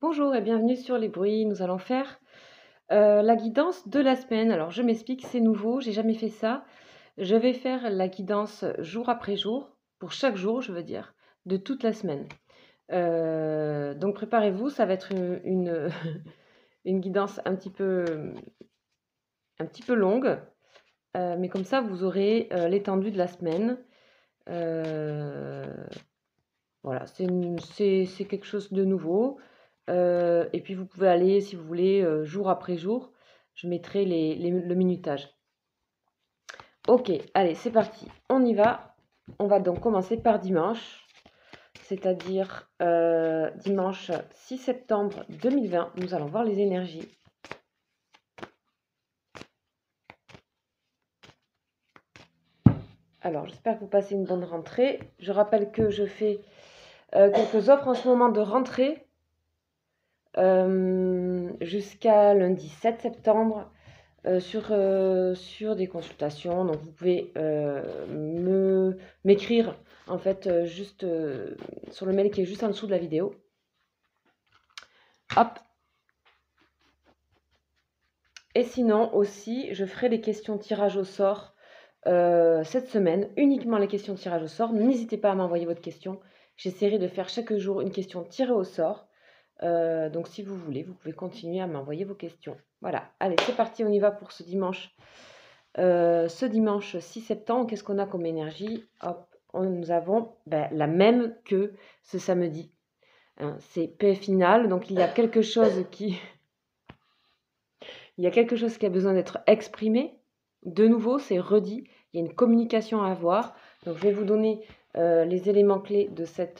Bonjour et bienvenue sur les bruits. Nous allons faire la guidance de la semaine. Alors je m'explique, c'est nouveau, j'ai jamais fait ça. Je vais faire la guidance jour après jour, pour chaque jour, je veux dire, de toute la semaine. Donc préparez-vous, ça va être une guidance un petit peu longue, mais comme ça vous aurez l'étendue de la semaine. Voilà, c'est quelque chose de nouveau. Et puis vous pouvez aller, si vous voulez, jour après jour. Je mettrai le minutage. Ok, allez, c'est parti. On y va. On va donc commencer par dimanche, c'est-à-dire dimanche 6 septembre 2020. Nous allons voir les énergies. Alors, j'espère que vous passez une bonne rentrée. Je rappelle que je fais quelques offres en ce moment de rentrée. Jusqu'à lundi 7 septembre sur des consultations. Donc vous pouvez m'écrire en fait juste sur le mail qui est juste en dessous de la vidéo. Hop. Et sinon aussi, je ferai les questions tirage au sort cette semaine, uniquement les questions tirage au sort. N'hésitez pas à m'envoyer votre question. J'essaierai de faire chaque jour une question tirée au sort. Donc si vous voulez, vous pouvez continuer à m'envoyer vos questions. Voilà, allez, c'est parti, on y va pour ce dimanche. Ce dimanche 6 septembre, qu'est-ce qu'on a comme énergie? Hop, nous avons la même que ce samedi. Hein, c'est paix finale, donc il y a quelque chose qui... il y a quelque chose qui a besoin d'être exprimé. De nouveau, c'est redit. Il y a une communication à avoir. Donc je vais vous donner les éléments clés de cette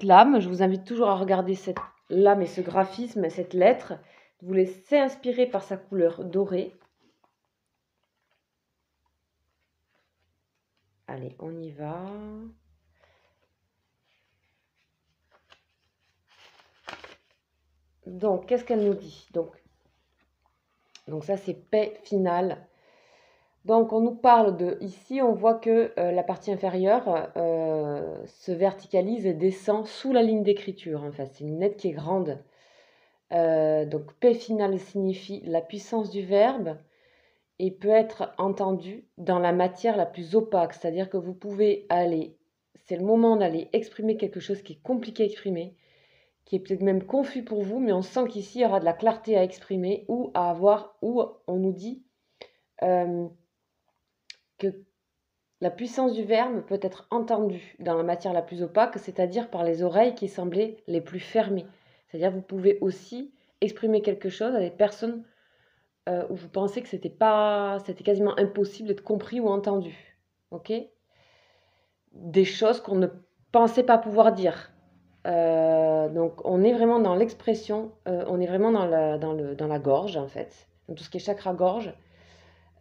lame. Je vous invite toujours à regarder cette lame et ce graphisme et cette lettre. Vous laissez inspirer par sa couleur dorée. Allez, on y va. Donc, qu'est-ce qu'elle nous dit? Donc ça, c'est paix finale. Donc, on nous parle de... Ici, on voit que la partie inférieure se verticalise et descend sous la ligne d'écriture. En fait, c'est une lettre qui est grande. Donc, paix finale signifie la puissance du verbe et peut être entendue dans la matière la plus opaque. C'est-à-dire que vous pouvez aller... C'est le moment d'aller exprimer quelque chose qui est compliqué à exprimer, qui est peut-être même confus pour vous, mais on sent qu'ici, il y aura de la clarté à exprimer ou à avoir, où on nous dit que la puissance du verbe peut être entendue dans la matière la plus opaque, c'est-à-dire par les oreilles qui semblaient les plus fermées. C'est-à-dire vous pouvez aussi exprimer quelque chose à des personnes où vous pensez que c'était quasiment impossible d'être compris ou entendu. Ok? Des choses qu'on ne pensait pas pouvoir dire. Donc on est vraiment dans l'expression, on est vraiment dans la gorge en fait, dans tout ce qui est chakra gorge,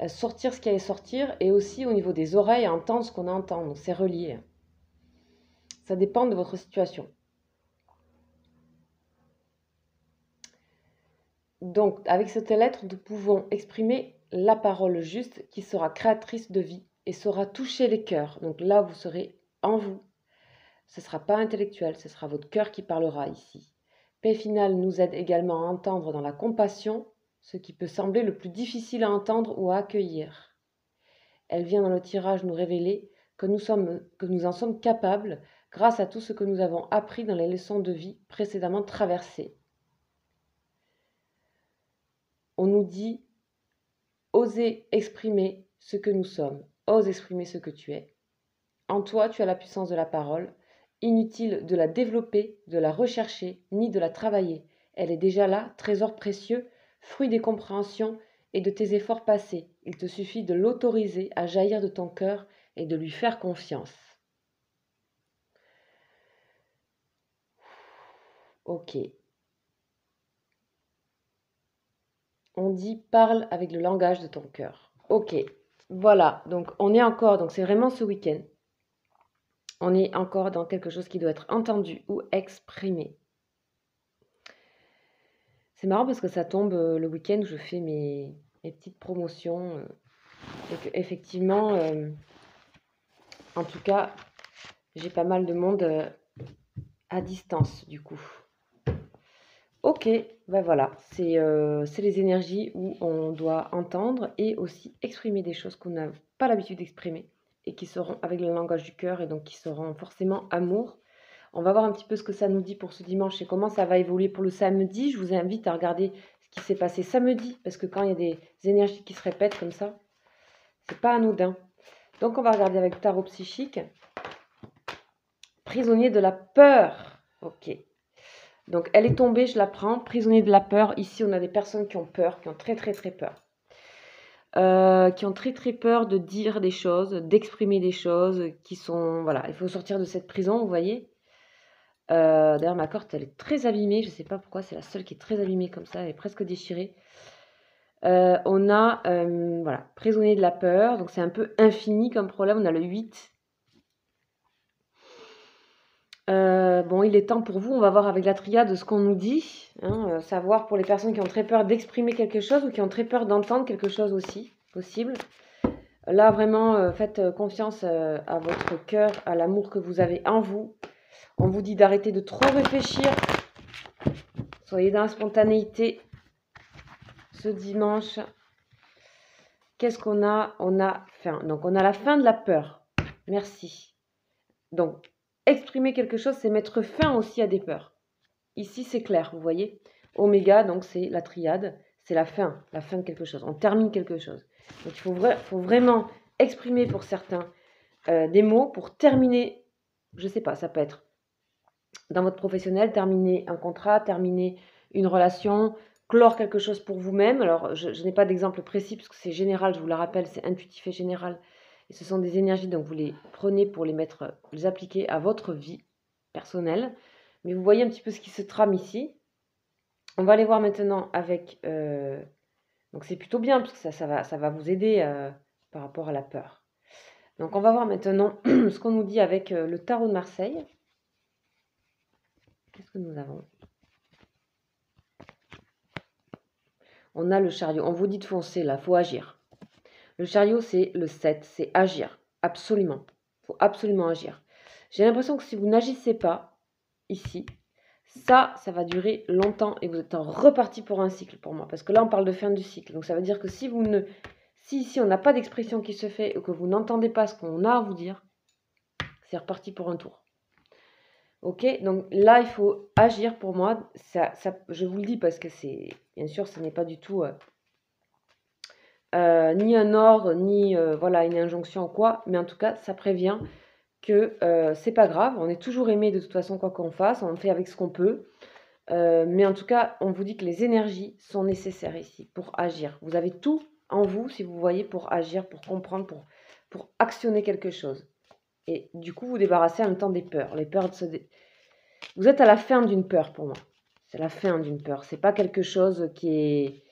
sortir ce qui allait sortir et aussi au niveau des oreilles entendre ce qu'on entend, donc c'est relié. Ça dépend de votre situation. Donc avec cette lettre, nous pouvons exprimer la parole juste qui sera créatrice de vie et saura toucher les cœurs. Donc là, vous serez en vous. Ce ne sera pas intellectuel, ce sera votre cœur qui parlera ici. Paix finale nous aide également à entendre dans la compassion ce qui peut sembler le plus difficile à entendre ou à accueillir. Elle vient dans le tirage nous révéler que nous en sommes capables grâce à tout ce que nous avons appris dans les leçons de vie précédemment traversées. On nous dit « Osez exprimer ce que nous sommes, ose exprimer ce que tu es. En toi, tu as la puissance de la parole. Inutile de la développer, de la rechercher, ni de la travailler. Elle est déjà là, trésor précieux, fruit des compréhensions et de tes efforts passés. Il te suffit de l'autoriser à jaillir de ton cœur et de lui faire confiance. » Ok. On dit « parle avec le langage de ton cœur ». Ok. Voilà. Donc, on est encore... Donc, c'est vraiment ce week-end. On est encore dans quelque chose qui doit être entendu ou exprimé. C'est marrant parce que ça tombe le week-end où je fais mes petites promotions. Et que, effectivement, en tout cas, j'ai pas mal de monde à distance, du coup. Ok, ben voilà, c'est les énergies où on doit entendre et aussi exprimer des choses qu'on n'a pas l'habitude d'exprimer et qui seront avec le langage du cœur et donc qui seront forcément amour. On va voir un petit peu ce que ça nous dit pour ce dimanche et comment ça va évoluer pour le samedi. Je vous invite à regarder ce qui s'est passé samedi parce que quand il y a des énergies qui se répètent comme ça, c'est pas anodin. Donc on va regarder avec tarot psychique. Prisonnier de la peur. Ok. Donc elle est tombée, je la prends. Prisonnier de la peur. Ici, on a des personnes qui ont peur, qui ont très très très peur. Qui ont très très peur de dire des choses, d'exprimer des choses, qui sont... Voilà, il faut sortir de cette prison, vous voyez. D'ailleurs, ma corde, elle est très abîmée. Je ne sais pas pourquoi, c'est la seule qui est très abîmée comme ça. Elle est presque déchirée. On a, voilà, prisonnier de la peur. Donc c'est un peu infini comme problème. On a le 8. Bon, il est temps pour vous, on va voir avec la triade ce qu'on nous dit, hein, savoir pour les personnes qui ont très peur d'exprimer quelque chose ou qui ont très peur d'entendre quelque chose aussi, possible. Là, vraiment, faites confiance à votre cœur, à l'amour que vous avez en vous. On vous dit d'arrêter de trop réfléchir. Soyez dans la spontanéité ce dimanche. Qu'est-ce qu'on a? On a fin. Donc, on a la fin de la peur. Merci. Donc, exprimer quelque chose, c'est mettre fin aussi à des peurs. Ici, c'est clair, vous voyez. Oméga, donc c'est la triade, c'est la fin de quelque chose. On termine quelque chose. Donc il faut vraiment exprimer pour certains des mots pour terminer, je ne sais pas, ça peut être dans votre professionnel, terminer un contrat, terminer une relation, clore quelque chose pour vous-même. Alors, je n'ai pas d'exemple précis parce que c'est général, je vous le rappelle, c'est intuitif et général. Et ce sont des énergies, donc vous les prenez pour les appliquer à votre vie personnelle. Mais vous voyez un petit peu ce qui se trame ici. On va aller voir maintenant avec... donc c'est plutôt bien parce que ça va vous aider par rapport à la peur. Donc on va voir maintenant ce qu'on nous dit avec le tarot de Marseille. Qu'est-ce que nous avons? On a le chariot. On vous dit de foncer là, il faut agir. Le chariot, c'est le 7, c'est agir. Absolument. Il faut absolument agir. J'ai l'impression que si vous n'agissez pas ici, ça va durer longtemps et vous êtes reparti pour un cycle pour moi. Parce que là, on parle de fin du cycle. Donc ça veut dire que si ici on n'a pas d'expression qui se fait ou que vous n'entendez pas ce qu'on a à vous dire, c'est reparti pour un tour. Ok, donc là, il faut agir pour moi. Je vous le dis parce que c'est, bien sûr, ce n'est pas du tout ni un ordre, ni voilà, une injonction ou quoi, mais en tout cas, ça prévient que c'est pas grave, on est toujours aimé de toute façon, quoi qu'on fasse, on fait avec ce qu'on peut. Mais en tout cas, on vous dit que les énergies sont nécessaires ici pour agir. Vous avez tout en vous, si vous voyez, pour agir, pour comprendre, pour actionner quelque chose. Et du coup, vous débarrassez en même temps des peurs. Les peurs Vous êtes à la fin d'une peur pour moi. C'est la fin d'une peur. C'est pas quelque chose qui est...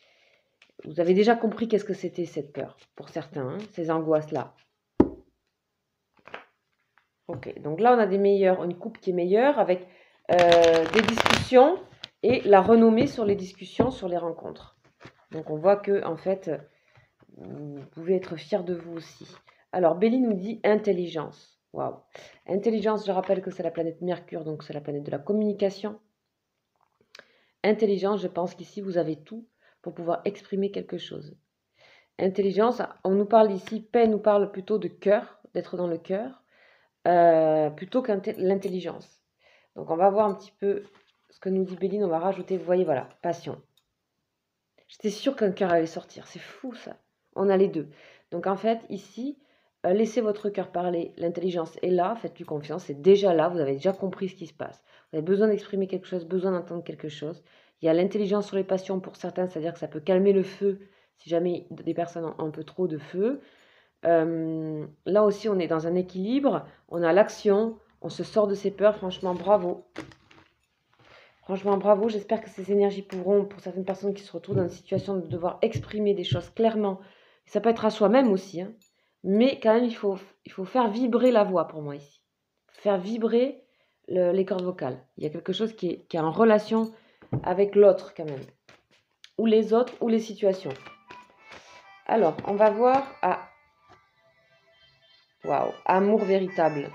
Vous avez déjà compris qu'est-ce que c'était cette peur, pour certains, hein, ces angoisses-là. Ok, donc là, on a une coupe qui est meilleure avec des discussions et la renommée sur les discussions, sur les rencontres. Donc on voit que, en fait, vous pouvez être fier de vous aussi. Alors, Béli nous dit intelligence. Waouh. Intelligence, je rappelle que c'est la planète Mercure, donc c'est la planète de la communication. Intelligence, je pense qu'ici, vous avez tout pour pouvoir exprimer quelque chose. Intelligence, on nous parle ici, paix nous parle plutôt de cœur, d'être dans le cœur, plutôt que l'intelligence. Donc on va voir un petit peu ce que nous dit Béline, on va rajouter, vous voyez, voilà, passion. J'étais sûre qu'un cœur allait sortir, c'est fou ça. On a les deux. Donc en fait, ici, laissez votre cœur parler, l'intelligence est là, faites-lui confiance, c'est déjà là, vous avez déjà compris ce qui se passe. Vous avez besoin d'exprimer quelque chose, besoin d'entendre quelque chose. Il y a l'intelligence sur les passions pour certains, c'est-à-dire que ça peut calmer le feu si jamais des personnes ont un peu trop de feu. Là aussi, on est dans un équilibre, on a l'action, on se sort de ses peurs, franchement, bravo. Franchement, bravo, j'espère que ces énergies pourront, pour certaines personnes qui se retrouvent dans une situation de devoir exprimer des choses clairement, ça peut être à soi-même aussi, hein, mais quand même, il faut faire vibrer la voix pour moi ici. Faire vibrer les cordes vocales. Il y a quelque chose qui est en relation avec l'autre quand même. Ou les autres, ou les situations. Alors, on va voir à... Waouh, amour véritable.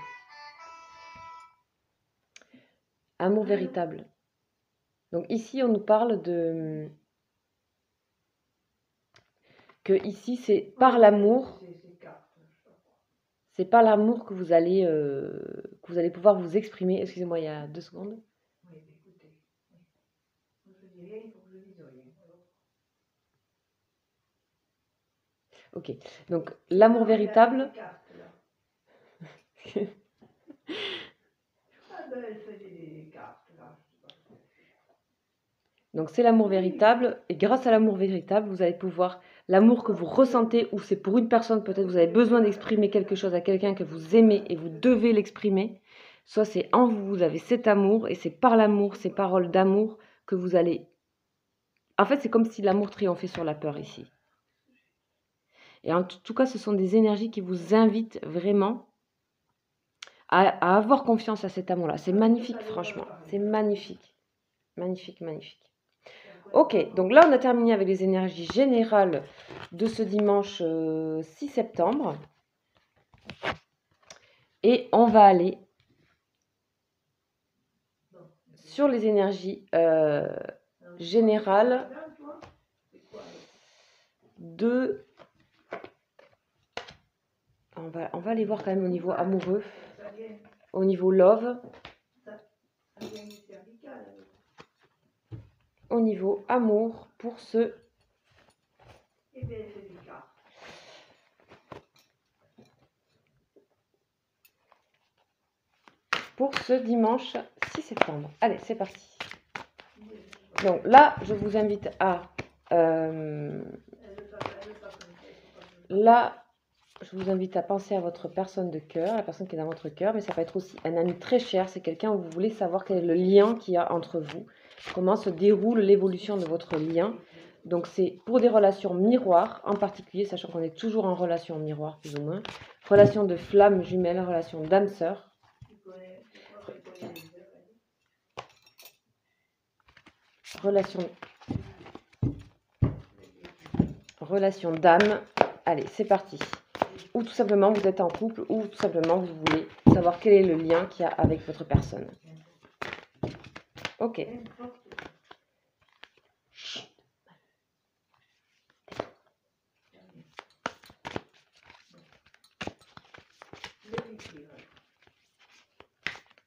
Amour véritable. Donc ici, on nous parle de... que ici, c'est par l'amour. C'est par l'amour que vous allez pouvoir vous exprimer. Excusez-moi, il y a 2 secondes. Ok, donc l'amour véritable. Donc c'est l'amour véritable, et grâce à l'amour véritable, vous allez pouvoir, l'amour que vous ressentez, ou c'est pour une personne, peut-être vous avez besoin d'exprimer quelque chose à quelqu'un que vous aimez et vous devez l'exprimer, soit c'est en vous, vous avez cet amour, et c'est par l'amour, ces paroles d'amour que vous allez... En fait, c'est comme si l'amour triomphait sur la peur ici. Et en tout cas, ce sont des énergies qui vous invitent vraiment à avoir confiance à cet amour-là. C'est magnifique, franchement. C'est magnifique. Magnifique, magnifique. Ok, donc là, on a terminé avec les énergies générales de ce dimanche 6 septembre. Et on va aller sur les énergies générales de... On va aller voir quand même au niveau amoureux, au niveau love. Au niveau amour pour ce dimanche 6 septembre. Allez, c'est parti. Donc là, je vous invite à penser à votre personne de cœur, la personne qui est dans votre cœur, mais ça peut être aussi un ami très cher, c'est quelqu'un où vous voulez savoir quel est le lien qu'il y a entre vous, comment se déroule l'évolution de votre lien. Donc c'est pour des relations miroirs en particulier, sachant qu'on est toujours en relation miroir plus ou moins, relation de flamme jumelle, relation d'âme sœur. Relation d'âme. Allez, c'est parti. Ou tout simplement vous êtes en couple, ou tout simplement vous voulez savoir quel est le lien qu'il y a avec votre personne. Ok.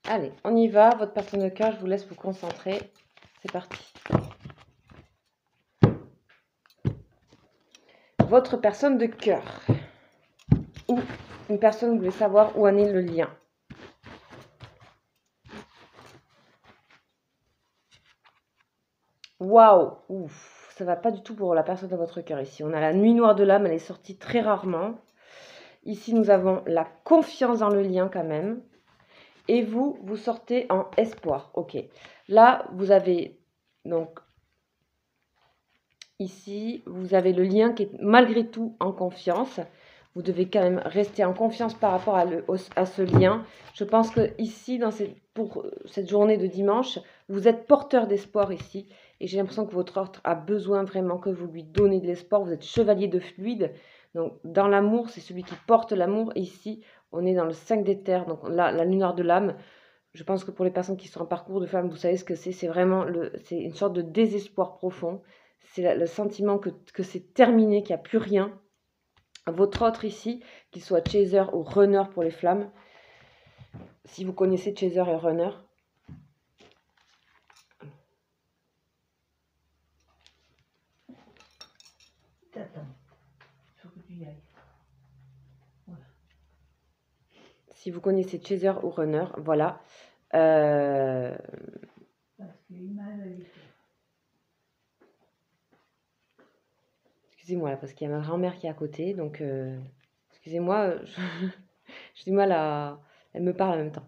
Allez, on y va. Votre personne de cœur, je vous laisse vous concentrer. C'est parti. Votre personne de cœur. Ou une personne, vous voulez savoir où en est le lien. Waouh, ouf, ça va pas du tout pour la personne de votre cœur ici. On a la nuit noire de l'âme, elle est sortie très rarement. Ici, nous avons la confiance dans le lien quand même. Et vous, vous sortez en espoir. Ok. Là, vous avez donc ici, vous avez le lien qui est malgré tout en confiance. Vous devez quand même rester en confiance par rapport à ce lien. Je pense que ici, pour cette journée de dimanche, vous êtes porteur d'espoir ici. Et j'ai l'impression que votre autre a besoin vraiment que vous lui donnez de l'espoir. Vous êtes chevalier de fluide. Donc, dans l'amour, c'est celui qui porte l'amour. Et ici, on est dans le 5 d'éther. Donc là, la nuit noire de l'âme. Je pense que pour les personnes qui sont en parcours de femme, vous savez ce que c'est. C'est vraiment c'est une sorte de désespoir profond. C'est le sentiment que c'est terminé, qu'il n'y a plus rien. Votre autre ici, qu'il soit chaser ou runner pour les flammes, si vous connaissez chaser et runner. Si vous connaissez chaser ou runner, voilà. Excusez-moi là, parce qu'il y a ma grand-mère qui est à côté, donc excusez-moi, j'ai du mal à... Elle me parle en même temps.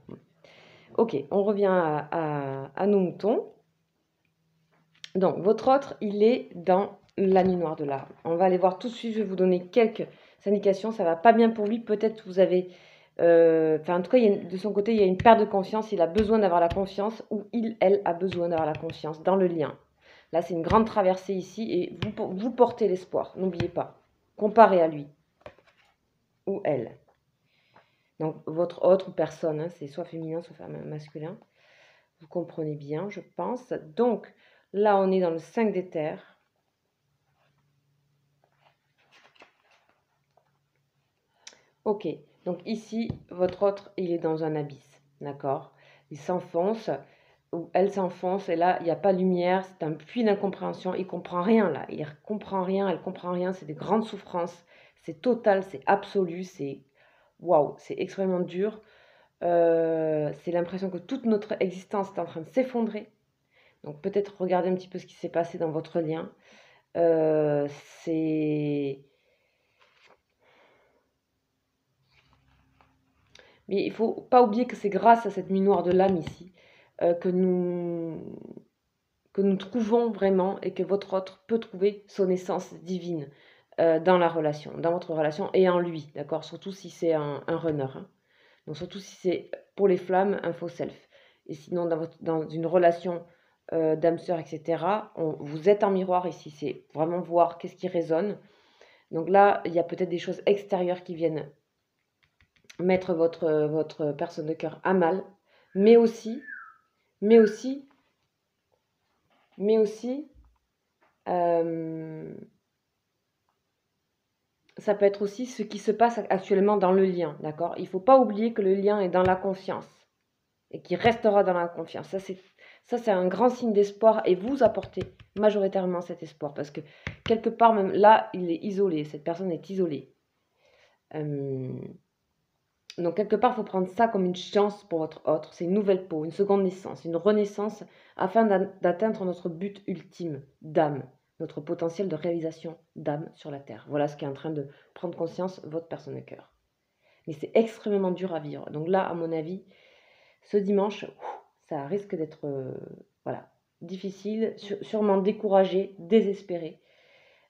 Ok, on revient à nos moutons. Donc, votre autre, il est dans la nuit noire de l'âme. On va aller voir tout de suite, je vais vous donner quelques indications. Ça va pas bien pour lui, peut-être que vous avez... en tout cas, de son côté, il y a une perte de confiance. Il a besoin d'avoir la confiance, ou elle a besoin d'avoir la confiance dans le lien. Là, c'est une grande traversée ici, et vous portez l'espoir, n'oubliez pas. Comparé à lui, ou elle. Donc, votre autre personne, hein, c'est soit féminin, soit masculin. Vous comprenez bien, je pense. Donc, là, on est dans le 5 des terres. Ok, donc ici, votre autre, il est dans un abysse, d'accord? Il s'enfonce, ou elle s'enfonce, et là, il n'y a pas de lumière, c'est un puits d'incompréhension, il ne comprend rien, là. Il ne comprend rien, elle ne comprend rien, c'est des grandes souffrances, c'est total, c'est absolu, c'est... Waouh, c'est extrêmement dur. C'est l'impression que toute notre existence est en train de s'effondrer. Donc peut-être regarder un petit peu ce qui s'est passé dans votre lien. C'est... Mais il ne faut pas oublier que c'est grâce à cette nuit noire de l'âme ici que nous trouvons vraiment et que votre autre peut trouver son essence divine dans la relation, dans votre relation et en lui, d'accord? Surtout si c'est un runner. Hein. Donc surtout si c'est pour les flammes, un faux self. Et sinon, dans une relation d'âme sœur, etc., vous êtes en miroir ici. C'est vraiment voir qu'est-ce qui résonne. Donc là, il y a peut-être des choses extérieures qui viennent mettre votre personne de cœur à mal. Mais aussi, ça peut être aussi ce qui se passe actuellement dans le lien, d'accord? Il ne faut pas oublier que le lien est dans la confiance et qui restera dans la confiance. Ça, c'est un grand signe d'espoir et vous apportez majoritairement cet espoir parce que quelque part, même là, il est isolé, cette personne est isolée. Donc quelque part, il faut prendre ça comme une chance pour votre autre. C'est une nouvelle peau, une seconde naissance, une renaissance afin d'atteindre notre but ultime d'âme, notre potentiel de réalisation d'âme sur la Terre. Voilà ce qui est en train de prendre conscience votre personne de cœur. Mais c'est extrêmement dur à vivre. Donc là, à mon avis, ce dimanche, ça risque d'être voilà, difficile, sûrement découragé, désespéré,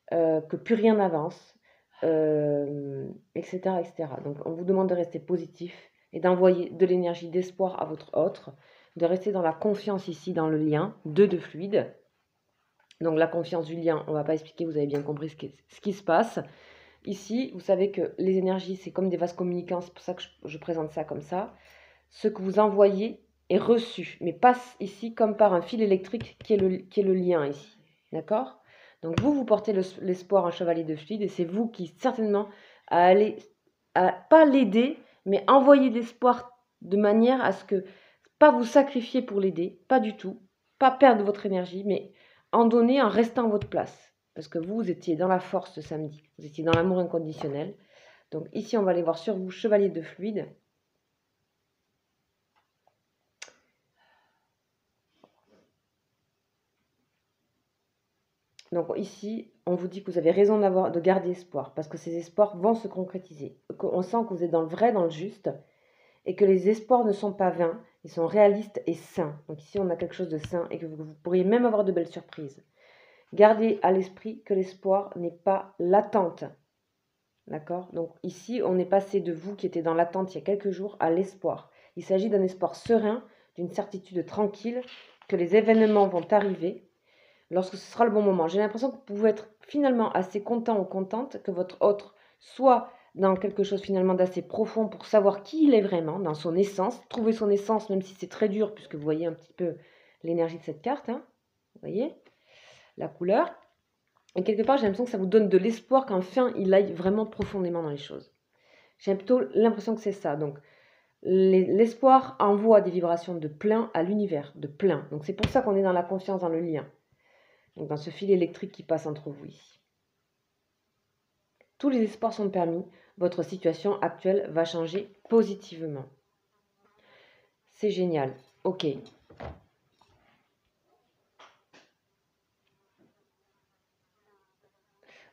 que plus rien n'avance, etc., etc. Donc on vous demande de rester positif et d'envoyer de l'énergie d'espoir à votre autre, de rester dans la confiance ici, dans le lien, de fluide. Donc la confiance du lien, on ne va pas expliquer, vous avez bien compris ce qui se passe. Ici, vous savez que les énergies, c'est comme des vases communicants, c'est pour ça que je présente ça comme ça. Ce que vous envoyez est reçu, mais passe ici comme par un fil électrique qui est le lien ici. D'accord? Donc vous portez l'espoir en chevalier de fluide et c'est vous qui certainement allez, pas l'aider, mais envoyer de l'espoir de manière à ce que, pas vous sacrifier pour l'aider, pas du tout, pas perdre votre énergie, mais en donner en restant à votre place. Parce que vous étiez dans la force ce samedi, vous étiez dans l'amour inconditionnel. Donc ici, on va aller voir sur vous, chevalier de fluide. Donc ici, on vous dit que vous avez raison de garder espoir, parce que ces espoirs vont se concrétiser. On sent que vous êtes dans le vrai, dans le juste, et que les espoirs ne sont pas vains, ils sont réalistes et sains. Donc ici, on a quelque chose de sain, et que vous pourriez même avoir de belles surprises. Gardez à l'esprit que l'espoir n'est pas l'attente. D'accord? Donc ici, on est passé de vous qui étiez dans l'attente il y a quelques jours à l'espoir. Il s'agit d'un espoir serein, d'une certitude tranquille, que les événements vont arriver lorsque ce sera le bon moment. J'ai l'impression que vous pouvez être finalement assez content ou contente que votre autre soit dans quelque chose finalement d'assez profond pour savoir qui il est vraiment, dans son essence, trouver son essence, même si c'est très dur, puisque vous voyez un petit peu l'énergie de cette carte, hein, vous voyez la couleur. Et quelque part, j'ai l'impression que ça vous donne de l'espoir qu'enfin, il aille vraiment profondément dans les choses. J'ai plutôt l'impression que c'est ça. Donc, l'espoir envoie des vibrations de plein à l'univers, de plein. Donc, c'est pour ça qu'on est dans la confiance, dans le lien. Donc, dans ce fil électrique qui passe entre vous ici. Tous les espoirs sont permis. Votre situation actuelle va changer positivement. C'est génial. Ok.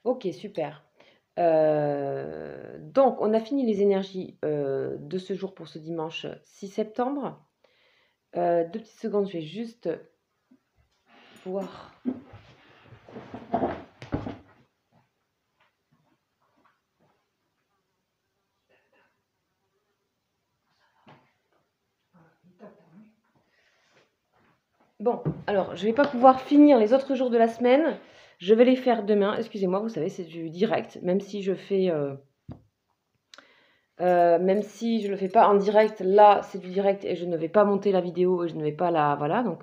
Ok, super. Donc, on a fini les énergies de ce jour pour ce dimanche 6 septembre. 2 petites secondes, je vais juste voir. Bon, alors, je ne vais pas pouvoir finir les autres jours de la semaine. Je vais les faire demain. Excusez-moi, vous savez, c'est du direct. Même si je fais Même si je ne le fais pas en direct, là c'est du direct et je ne vais pas monter la vidéo et je ne vais pas la... Voilà, donc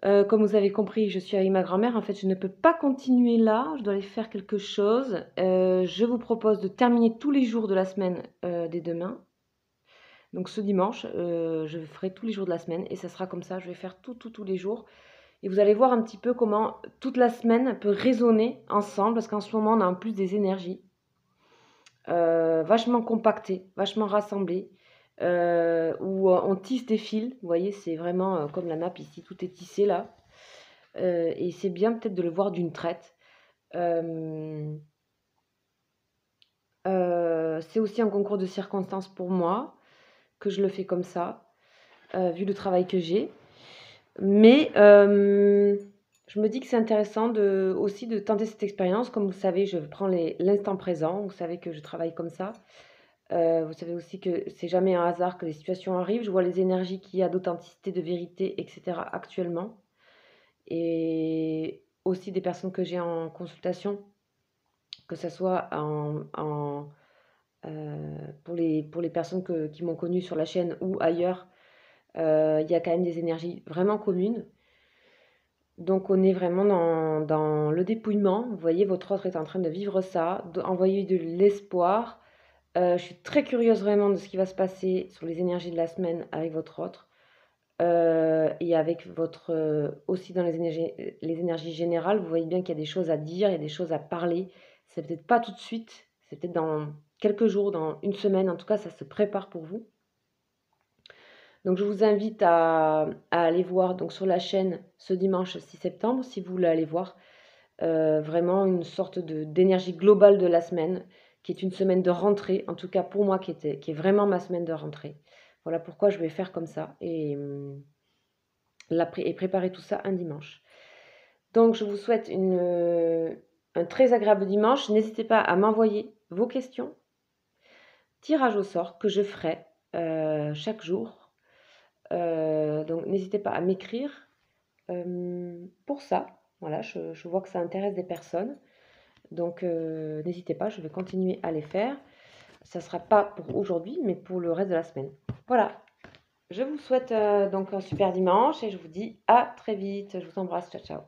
comme vous avez compris, je suis avec ma grand-mère. En fait, je ne peux pas continuer là, je dois aller faire quelque chose. Je vous propose de terminer tous les jours de la semaine dès demain. Donc ce dimanche, je ferai tous les jours de la semaine et ça sera comme ça, je vais faire tous les jours. Et vous allez voir un petit peu comment toute la semaine peut résonner ensemble, parce qu'en ce moment, on a en plus des énergies vachement compactées, vachement rassemblées, où on tisse des fils. Vous voyez, c'est vraiment comme la nappe ici, tout est tissé là. Et c'est bien peut-être de le voir d'une traite. C'est aussi un concours de circonstances pour moi, que je le fais comme ça, vu le travail que j'ai. Mais je me dis que c'est intéressant aussi de tenter cette expérience. Comme vous savez, je prends l'instant présent. Vous savez que je travaille comme ça. Vous savez aussi que c'est jamais un hasard que les situations arrivent. Je vois les énergies qu'il y a d'authenticité, de vérité, etc. actuellement. Et aussi des personnes que j'ai en consultation, que ce soit pour les personnes qui m'ont connue sur la chaîne ou ailleurs. Il y a quand même des énergies vraiment communes. Donc on est vraiment dans le dépouillement. Vous voyez, votre autre est en train de vivre ça, d'envoyer de l'espoir. Je suis très curieuse vraiment de ce qui va se passer sur les énergies de la semaine avec votre autre. Et avec votre aussi dans les énergies générales, vous voyez bien qu'il y a des choses à dire, il y a des choses à parler. C'est peut-être pas tout de suite, c'est peut-être dans quelques jours, dans une semaine. En tout cas, ça se prépare pour vous. Donc je vous invite à aller voir donc sur la chaîne ce dimanche 6 septembre, si vous voulez aller voir vraiment une sorte d'énergie globale de la semaine, qui est une semaine de rentrée, en tout cas pour moi qui est vraiment ma semaine de rentrée. Voilà pourquoi je vais faire comme ça et préparer tout ça un dimanche. Donc je vous souhaite un très agréable dimanche. N'hésitez pas à m'envoyer vos questions. Tirage au sort que je ferai chaque jour. Donc n'hésitez pas à m'écrire pour ça. Voilà, je vois que ça intéresse des personnes. Donc n'hésitez pas, je vais continuer à les faire. Ça ne sera pas pour aujourd'hui, mais pour le reste de la semaine. Voilà, je vous souhaite donc un super dimanche et je vous dis à très vite. Je vous embrasse, ciao ciao.